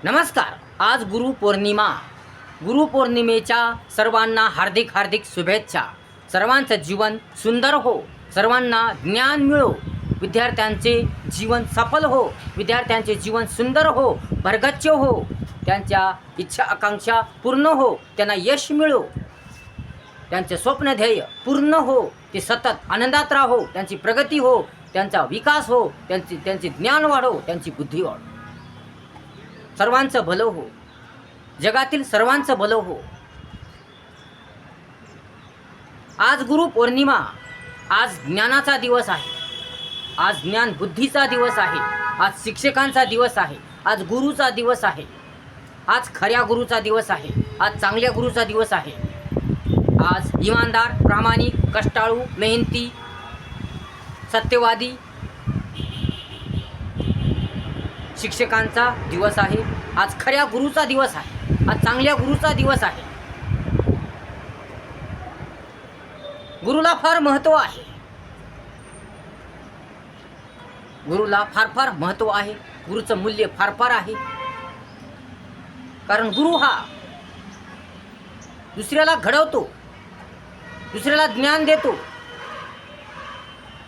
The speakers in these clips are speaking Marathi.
नमस्कार. आज गुरुपौर्णिमा. गुरुपौर्णिमेच्या सर्वांना हार्दिक हार्दिक शुभेच्छा. सर्वांचं जीवन सुंदर हो, सर्वांना ज्ञान मिळो, विद्यार्थ्यांचे जीवन सफल हो, विद्यार्थ्यांचे जीवन सुंदर हो, भरगच्च हो, त्यांच्या इच्छा आकांक्षा पूर्ण हो, त्यांना यश मिळो, त्यांचे स्वप्न ध्येय पूर्ण हो, ते सतत आनंदात राहो, त्यांची प्रगती हो, त्यांचा विकास हो, त्यांचे ज्ञान वाढो, त्यांची बुद्धी वाढो, सर्वांचं भलं हो, जगातील सर्वांचं भलं हो. आज गुरुपौर्णिमा. आज ज्ञानाचा दिवस आहे. आज ज्ञान बुद्धीचा दिवस आहे. आज शिक्षकांचा दिवस आहे. आज गुरुचा दिवस आहे. आज खऱ्या गुरुचा दिवस आहे. आज चांगल्या गुरुचा दिवस आहे. आज इमानदार, प्रामाणिक, कष्टाळू, मेहनती, सत्यवादी शिक्षकांचा दिवस आहे. आज खऱ्या गुरुचा दिवस आहे. आज चांगल्या गुरुचा दिवस आहे. गुरुला फार महत्त्व आहे. गुरुला फार महत्त्व आहे. गुरुचं मूल्य फार आहे. कारण गुरु हा दुसऱ्याला घडवतो, दुसऱ्याला ज्ञान देतो,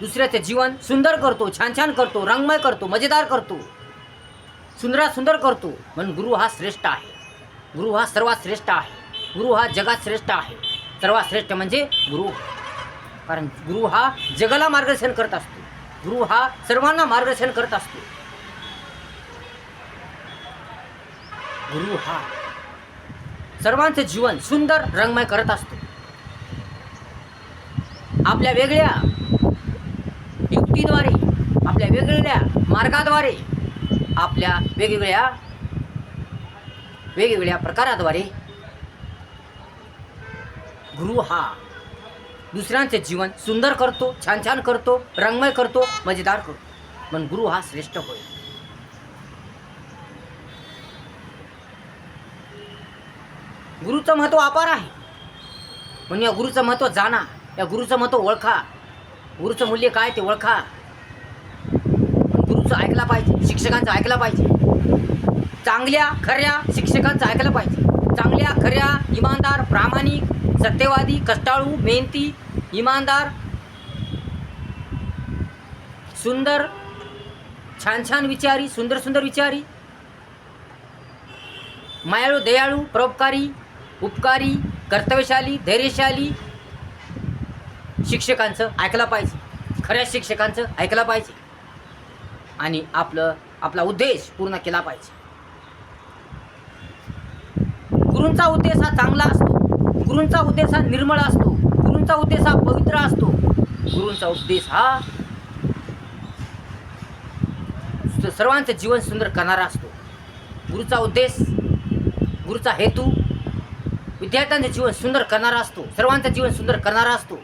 दुसऱ्याचे जीवन सुंदर करतो, छान करतो, रंगमय करतो, मजेदार करतो, सुंदर करतो. म्हणून गुरु हा श्रेष्ठ आहे. गुरु हा सर्वात श्रेष्ठ आहे. गुरु हा जगात श्रेष्ठ आहे. सर्वात श्रेष्ठ म्हणजे गुरु. कारण गुरु हा जगाला मार्गदर्शन करत असतो. गुरु हा सर्वांना मार्गदर्शन करत असतो. गुरु हा सर्वांचे जीवन सुंदर रंगमय करत असतो. आपल्या वेगळ्या युक्तीद्वारे, आपल्या वेगवेगळ्या मार्गाद्वारे, आपल्या वेगवेगळ्या प्रकाराद्वारे गुरु हा दुसऱ्यांचे जीवन सुंदर करतो, छान करतो, रंगमय करतो, मजेदार करतो. म्हणून गुरु हा श्रेष्ठ होय. गुरुचं महत्त्व अपार आहे. म्हणून या गुरुचं महत्त्व जाणा, या गुरुचं महत्त्व ओळखा, गुरुचं मूल्य काय ते ओळखा. गुरुचं ऐकला पाहिजे, शिक्षकांचं ऐकलं पाहिजे, चांगल्या खऱ्या शिक्षकांचं ऐकलं पाहिजे. चांगल्या खऱ्या, इमानदार, प्रामाणिक, सत्यवादी, कष्टाळू, मेहनती, इमानदार, सुंदर, छान विचारी, सुंदर विचारी, मायाळू, दयाळू, परोपकारी, उपकारी, कर्तव्यशाली, धैर्यशाली शिक्षकांचं ऐकलं पाहिजे. खऱ्या शिक्षकांचं ऐकलं पाहिजे आणि आपला उद्देश पूर्ण केला पाहिजे. गुरूंचा उद्देश हा चांगला असतो. गुरूंचा उद्देश हा निर्मळ असतो. गुरूंचा उद्देश हा पवित्र असतो. गुरूंचा उद्देश हा सर्वांचं जीवन सुंदर करणारा असतो. गुरुचा उद्देश, गुरुचा हेतू विद्यार्थ्यांचे जीवन सुंदर करणारा असतो, सर्वांचं जीवन सुंदर करणारा असतो.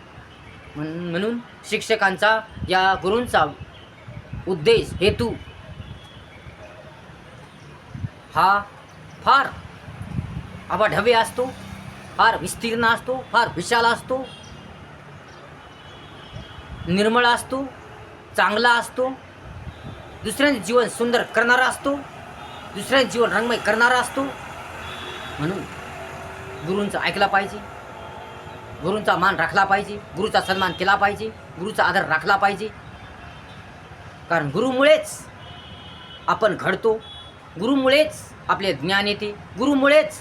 म्हणून शिक्षकांचा, या गुरूंचा उद्देश, हेतू हा फार अवाढव्य असतो, फार विस्तीर्ण असतो, फार विशाल असतो, निर्मळ असतो, चांगला असतो, दुसऱ्यांचे जीवन सुंदर करणारा असतो, दुसऱ्यांचे जीवन रंगमय करणारा असतो. म्हणून गुरूंचं ऐकला पाहिजे, गुरूंचा मान राखला पाहिजे, गुरुचा सन्मान केला पाहिजे, गुरुचा आदर राखला पाहिजे. कारण गुरुमुळेच आपण घडतो, गुरुमुळेच आपले ज्ञान येते, गुरुमुळेच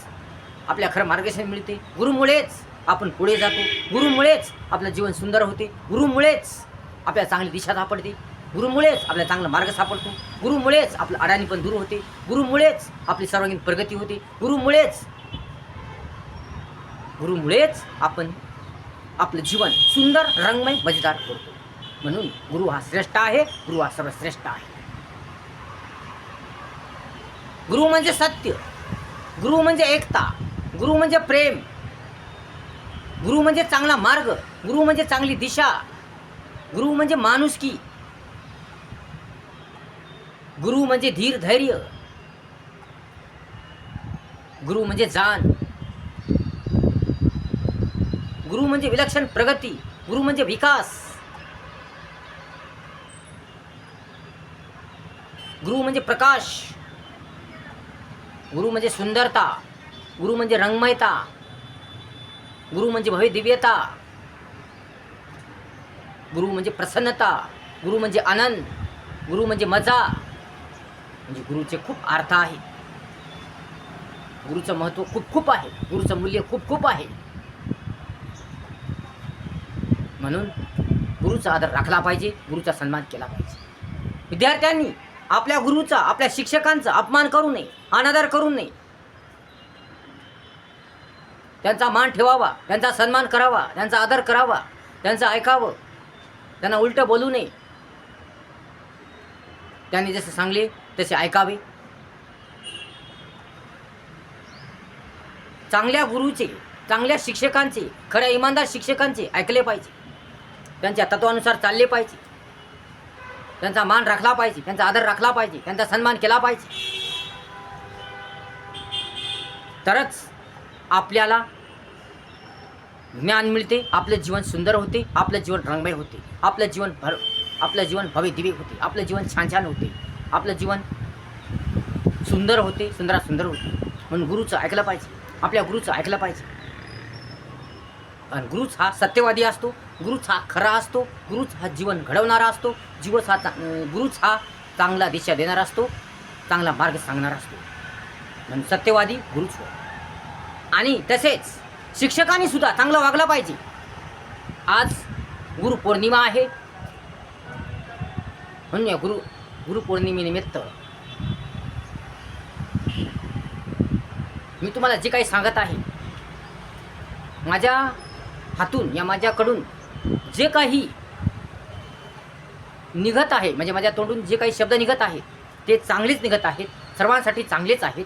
आपल्या खरं मार्गदर्शन मिळते, गुरुमुळेच आपण पुढे जातो, गुरुमुळेच आपलं जीवन सुंदर होते, गुरुमुळेच आपल्याला चांगली दिशा सापडते, गुरुमुळेच आपल्याला चांगला मार्ग सापडतो, गुरुमुळेच आपलं अडाणी पण दूर होते, गुरुमुळेच आपली सर्वांगीण प्रगती होते, गुरुमुळेच आपण आपलं जीवन सुंदर, रंगमय, मजेदार करतो. म्हणून गुरु हा श्रेष्ठ आहे. गुरु हा सर्वश्रेष्ठ आहे. गुरु म्हणजे सत्य, गुरु म्हणजे एकता, गुरु म्हणजे प्रेम, गुरु म्हणजे चांगला मार्ग, गुरु म्हणजे चांगली दिशा, गुरु म्हणजे माणुसकी, गुरु म्हणजे धीर, धैर्य, गुरु म्हणजे जाण, गुरु म्हणजे विलक्षण प्रगती, गुरु म्हणजे विकास, गुरु म्हणजे प्रकाश, गुरु म्हणजे सुंदरता, गुरु म्हणजे रंगमयता, गुरु म्हणजे भव्य दिव्यता, गुरु म्हणजे प्रसन्नता, गुरु म्हणजे आनंद, गुरु म्हणजे मजा. म्हणजे गुरुचे खूप अर्थ आहे. गुरुचं महत्त्व खूप खूप आहे. गुरुचं मूल्य खूप खूप आहे. म्हणून गुरुचा आदर राखला पाहिजे, गुरुचा सन्मान केला पाहिजे. विद्यार्थ्यांनी आपल्या गुरुचा, आपल्या शिक्षकांचा अपमान करू नये, अनादर करू नये. त्यांचा मान ठेवावा, त्यांचा सन्मान करावा, त्यांचा आदर करावा, त्यांचं ऐकावं, त्यांना उलटं बोलू नये. त्यांनी जसे सांगले तसे ऐकावे. चांगल्या गुरुचे, चांगल्या शिक्षकांचे, खऱ्या इमानदार शिक्षकांचे ऐकले पाहिजे. त्यांच्या तत्वानुसार चालले पाहिजे. त्यांचा मान राखला पाहिजे, त्यांचा आदर राखला पाहिजे, त्यांचा सन्मान केला पाहिजे. तरच आपल्याला ज्ञान मिळते, आपलं जीवन सुंदर होते, आपलं जीवन रंगमय होते, आपलं जीवन भव्य दिव्य होते, आपलं जीवन छान छान होते, आपलं जीवन सुंदर होते, सुंदर होते. म्हणून गुरुचं ऐकलं पाहिजे, आपल्या गुरुचं ऐकलं पाहिजे. आणि गुरुच हा सत्यवादी असतो, गुरुच हा खरा असतो, गुरुच हा जीवन घडवणारा असतो, गुरुच हा चांगला दिशा देणारा असतो, चांगला मार्ग सांगणारा असतो. म्हणून सत्यवादी गुरुच हो. आणि तसेच शिक्षकांनी सुद्धा चांगलं वागलं पाहिजे. आज गुरुपौर्णिमा आहे, म्हणून या गुरुपौर्णिमेनिमित्त मी तुम्हाला जे काही सांगत आहे, माझ्या हातून या माझ्याकडून जे काही निघत आहे, म्हणजे माझ्या तोंडून जे काही शब्द निघत आहेत ते चांगलेच निघत आहेत, सर्वांसाठी चांगलेच आहेत.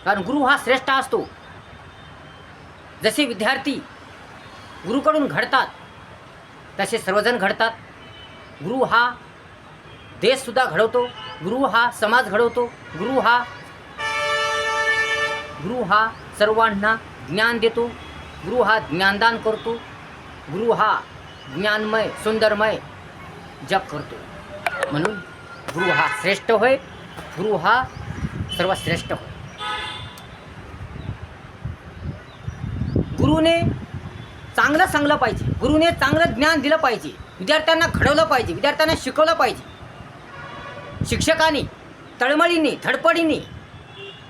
कारण गुरु हा श्रेष्ठ असतो. जसे विद्यार्थी गुरुकडून घडतात तसे सर्वजण घडतात. गुरु हा देशसुद्धा घडवतो, गुरु हा समाज घडवतो, गुरु हा सर्वांना ज्ञान देतो, गुरु हा ज्ञानदान करतो, गुरु हा ज्ञानमय सुंदरमय जग करतो. म्हणून गुरु हा श्रेष्ठ होय, गुरु हा सर्वश्रेष्ठ होय. गुरुने चांगलं सांगलं पाहिजे, गुरुने चांगलं ज्ञान दिलं पाहिजे, विद्यार्थ्यांना घडवलं पाहिजे, विद्यार्थ्यांना शिकवलं पाहिजे. शिक्षकांनी तळमळीने, धडपडीने,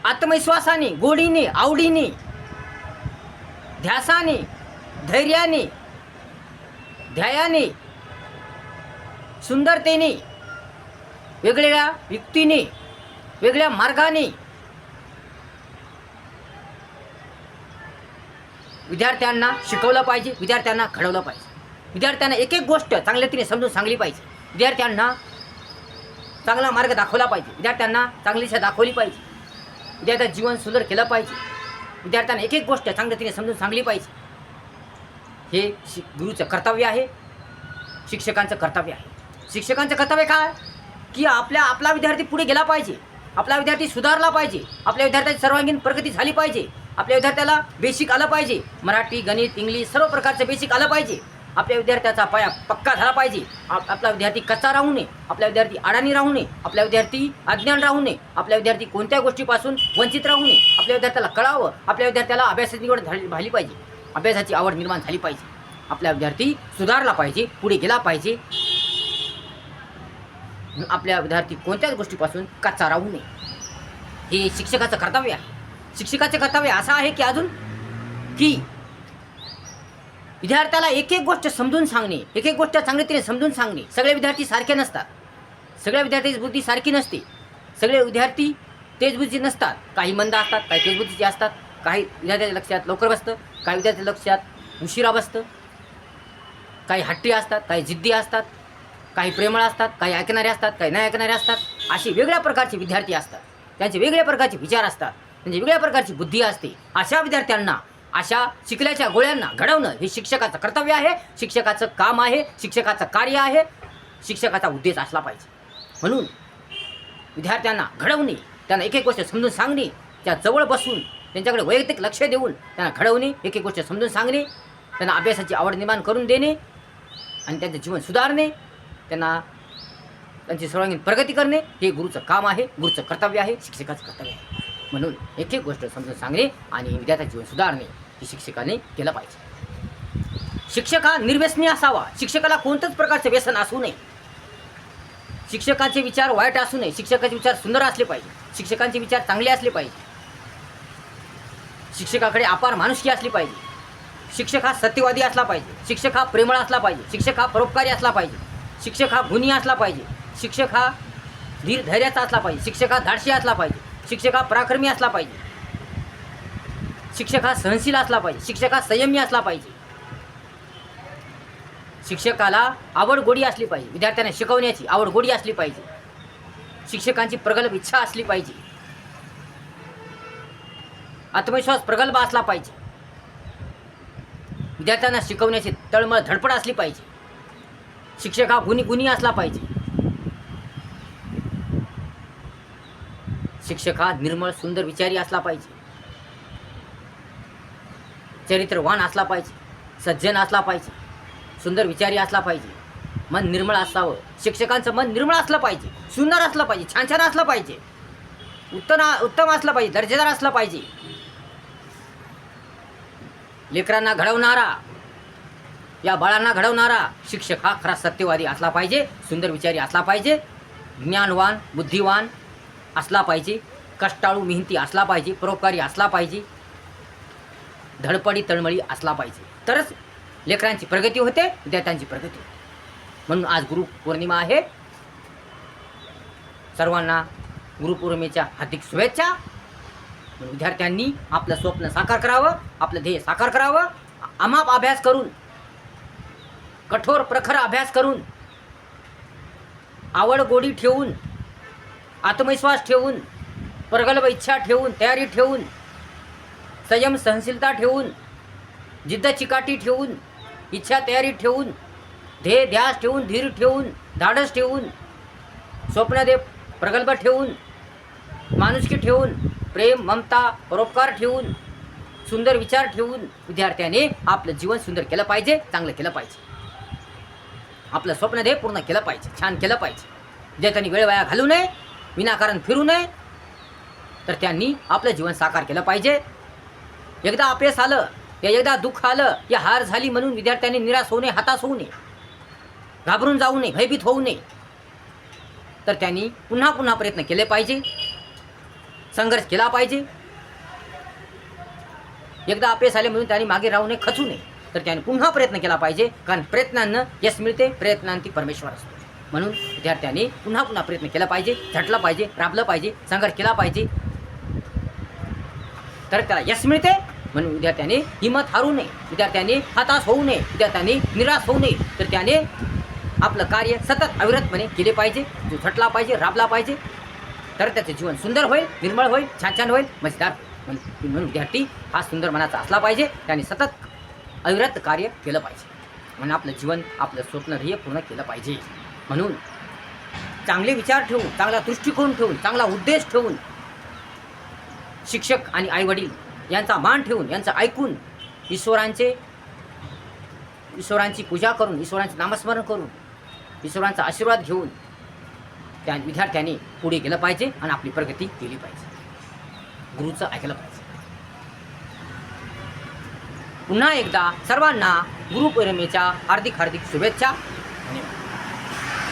आत्मविश्वासाने, गोडीने, आवडीने, ध्यासाने, धैर्याने, ध्यायाने, सुंदरतेने, वेगळ्या युक्तीने, वेगळ्या मार्गाने विद्यार्थ्यांना शिकवलं पाहिजे, विद्यार्थ्यांना घडवलं पाहिजे. विद्यार्थ्यांना एक एक गोष्ट चांगल्या रीतीने समजून सांगली पाहिजे, विद्यार्थ्यांना चांगला मार्ग दाखवला पाहिजे, विद्यार्थ्यांना चांगली दिशा दाखवली पाहिजे, विद्यार्थ्यांचं जीवन सुंदर केलं पाहिजे, विद्यार्थ्यांना एक एक गोष्ट चांगल्या रीतीने समजून सांगली पाहिजे. हे गुरुचं कर्तव्य आहे, शिक्षकांचं कर्तव्य आहे. शिक्षकांचं कर्तव्य काय की आपला विद्यार्थी पुढे गेला पाहिजे, आपला विद्यार्थी सुधारला पाहिजे, आपल्या विद्यार्थ्याची सर्वांगीण प्रगती झाली पाहिजे, आपल्या विद्यार्थ्याला बेसिक आलं पाहिजे, मराठी, गणित, इंग्लिश सर्व प्रकारचं बेसिक आलं पाहिजे, आपल्या विद्यार्थ्याचा पाया पक्का झाला पाहिजे, आपला विद्यार्थी कच्चा राहू नये, आपला विद्यार्थी अडाणी राहू नये, आपला विद्यार्थी अज्ञान राहू नये, आपल्या विद्यार्थी कोणत्या गोष्टीपासून वंचित राहू नये, आपल्या विद्यार्थ्याला कळावं, आपल्या विद्यार्थ्याला अभ्यासाची निवड झाली पाहिजे, अभ्यासाची आवड निर्माण झाली पाहिजे, आपला विद्यार्थी सुधारला पाहिजे, पुढे गेला पाहिजे. आपल्या विद्यार्थी कोणत्याच गोष्टीपासून कच्चा राहू नये, हे शिक्षकाचं कर्तव्य आहे. शिक्षकाचे कर्तव्य असं आहे की अजून की विद्यार्थ्याला एक एक गोष्ट समजून सांगणे, एक एक गोष्ट चांगल्या रीतीने समजून सांगणे. सगळे विद्यार्थी सारखे नसतात, सगळ्या विद्यार्थ्यांची बुद्धी सारखी नसते, सगळे विद्यार्थी तेज बुद्धीचे नसतात, काही मंद असतात, काही तेज बुद्धीचे असतात, काही विद्यार्थ्याच्या लक्षात लवकर बसतं, काही विद्यार्थ्याच्या लक्षात उशिरा बसतं, काही हट्टी असतात, काही जिद्दी असतात, काही प्रेमळ असतात, काही ऐकणारे असतात, काही नाही ऐकणारे असतात. असे वेगळ्या प्रकारचे विद्यार्थी असतात, त्यांचे वेगळ्या प्रकारचे विचार असतात, त्यांची वेगळ्या प्रकारची बुद्धी असते. अशा विद्यार्थ्यांना, अशा शिकल्याच्या गोळ्यांना घडवणं हे शिक्षकाचं कर्तव्य आहे, शिक्षकाचं काम आहे, शिक्षकाचं कार्य आहे, शिक्षकाचा उद्देश असला पाहिजे. म्हणून विद्यार्थ्यांना घडवणे, त्यांना एक एक गोष्ट समजून सांगणे, त्या जवळ बसून त्यांच्याकडे वैयक्तिक लक्ष देऊन त्यांना घडवणे, एक एक गोष्ट समजून सांगणे, त्यांना अभ्यासाची आवड निर्माण करून देणे आणि त्यांचं जीवन सुधारणे, त्यांना त्यांची सर्वांगीण प्रगती करणे हे गुरुचं काम आहे, गुरुचं कर्तव्य आहे, शिक्षकाचं कर्तव्य आहे. म्हणून एक एक गोष्ट समजून सांगणे आणि विद्यार्थ्याचं जीवन सुधारणे हे शिक्षकाने केलं पाहिजे. शिक्षक हा निर्व्यसनी असावा. शिक्षकाला कोणत्याच प्रकारचे व्यसन असू नये. शिक्षकाचे विचार वाईट असू नये. शिक्षकाचे विचार सुंदर असले पाहिजे. शिक्षकांचे विचार चांगले असले पाहिजे. शिक्षकाकडे अपार माणुसकी असली पाहिजे. शिक्षक हा सत्यवादी असला पाहिजे. शिक्षक हा प्रेमळ असला पाहिजे. शिक्षक हा परोपकारी असला पाहिजे. शिक्षक हा गुणी असला पाहिजे. शिक्षक हा धैर्याचा असला पाहिजे. शिक्षक हा धाडशी असला पाहिजे. शिक्षक हा पराक्रमी असला पाहिजे. शिक्षक हा सहनशील असला पाहिजे. शिक्षक हा संयमी असला पाहिजे. शिक्षकाला आवड गोडी असली पाहिजे. विद्यार्थ्यांना शिकवण्याची आवड गोडी असली पाहिजे. शिक्षकांची प्रगल्भ इच्छा असली पाहिजे. आत्मविश्वास प्रगल्भ असला पाहिजे. विद्यार्थ्यांना शिकवण्याची तळमळ धडपड असली पाहिजे. शिक्षक हा गुणी असला पाहिजे. शिक्षक हा निर्मळ सुंदर विचारी असला पाहिजे. चरित्रवान असला पाहिजे. सज्जन असला पाहिजे. सुंदर विचारी असला पाहिजे. मन निर्मळ असावं. शिक्षकांचं मन निर्मळ असलं पाहिजे. सुंदर असलं पाहिजे. छान छान असलं पाहिजे. उत्तम असलं पाहिजे. दर्जेदार असलं पाहिजे. लेकरांना घडवणारा, या बाळांना घडवणारा शिक्षक हा खरा सत्यवादी असला पाहिजे. सुंदर विचारी असला पाहिजे. ज्ञानवान बुद्धिवान असला पाहिजे. कष्टाळू मेहनती असला पाहिजे. परोपकारी असला पाहिजे. धडपडी तळमळी असला पाहिजे. तरच लेकरांची प्रगती होते, विद्यार्थ्यांची प्रगती होते. म्हणून आज गुरुपौर्णिमा आहे. सर्वांना गुरुपौर्णिमेच्या हार्दिक शुभेच्छा. विद्यार्थ्यांनी आपलं स्वप्न साकार करावं, आपलं ध्येय साकार करावं. अमाप अभ्यास करून, कठोर प्रखर अभ्यास करून, आवड गोडी ठेवून, आत्मविश्वास ठेवून, प्रगल्भ इच्छा ठेवून, तयारी ठेवून, संयम सहनशीलता ठेवून, जिद्द चिकाटी ठेवून, इच्छा तयारी ठेवून, ध्येय ध्यास ठेवून, धीर ठेवून, धाडस ठेवून, स्वप्नदे प्रगल्भ ठेवून, माणुसकी ठेवून, प्रेम ममता परोपकार ठेवून, सुंदर विचार ठेवून विद्यार्थ्याने आपलं जीवन सुंदर केलं पाहिजे, चांगलं केलं पाहिजे. आपलं स्वप्नदे पूर्ण केलं पाहिजे, छान केलं पाहिजे. जे त्यांनी वेळ वाया घालू नये, विनाकारण फिरू नये, तर त्यांनी आपलं जीवन साकार केलं पाहिजे. एकदा अपयश आलं, या एकदा दुःख आलं, या हार झाली म्हणून विद्यार्थ्यांनी निराश होऊ नये, हताश होऊ नये, घाबरून जाऊ नये, भयभीत होऊ नये. तर त्यांनी पुन्हा पुन्हा प्रयत्न केले पाहिजे, संघर्ष केला पाहिजे. एकदा अपयश आले म्हणून त्यांनी मागे राहू नये, खचू नये, तर त्यांनी पुन्हा प्रयत्न केला पाहिजे. कारण प्रयत्नांना यश मिळते, प्रयत्नांती परमेश्वर असतो. म्हणून विद्यार्थ्यांनी पुन्हा पुन्हा प्रयत्न केला पाहिजे, झटलं पाहिजे, राबलं पाहिजे, संघर्ष केला पाहिजे, तर त्याला यश मिळते. म्हणून विद्यार्थ्यांनी हिंमत हारू नये, विद्यार्थ्यांनी हताश होऊ नये, विद्यार्थ्यांनी निराश होऊ नये, तर त्याने आपलं कार्य सतत अविरतपणे केले पाहिजे. जो झटला पाहिजे, राबला पाहिजे, तर त्याचे जीवन सुंदर होईल, निर्मळ होईल, छान छान होईल, मजेदार. म्हणून विद्यार्थी हा सुंदर मनाचा असला पाहिजे. त्याने सतत अविरत कार्य केलं पाहिजे. म्हणून आपलं जीवन, आपलं स्वप्न ध्येय पूर्ण केलं पाहिजे. म्हणून चांगले विचार ठेवून, चांगला दृष्टिकोन ठेवून, चांगला उद्देश ठेवून, शिक्षक आणि आईवडील यांचा मान ठेवून, यांचं ऐकून, ईश्वरांची पूजा करून, ईश्वरांचे नामस्मरण करून, ईश्वरांचा आशीर्वाद घेऊन त्या विद्यार्थ्यांनी पुढे गेलं पाहिजे आणि आपली प्रगती केली पाहिजे. गुरुचं ऐकलं पाहिजे. पुन्हा एकदा सर्वांना गुरुपौर्णिमेच्या हार्दिक शुभेच्छा. धन्यवाद.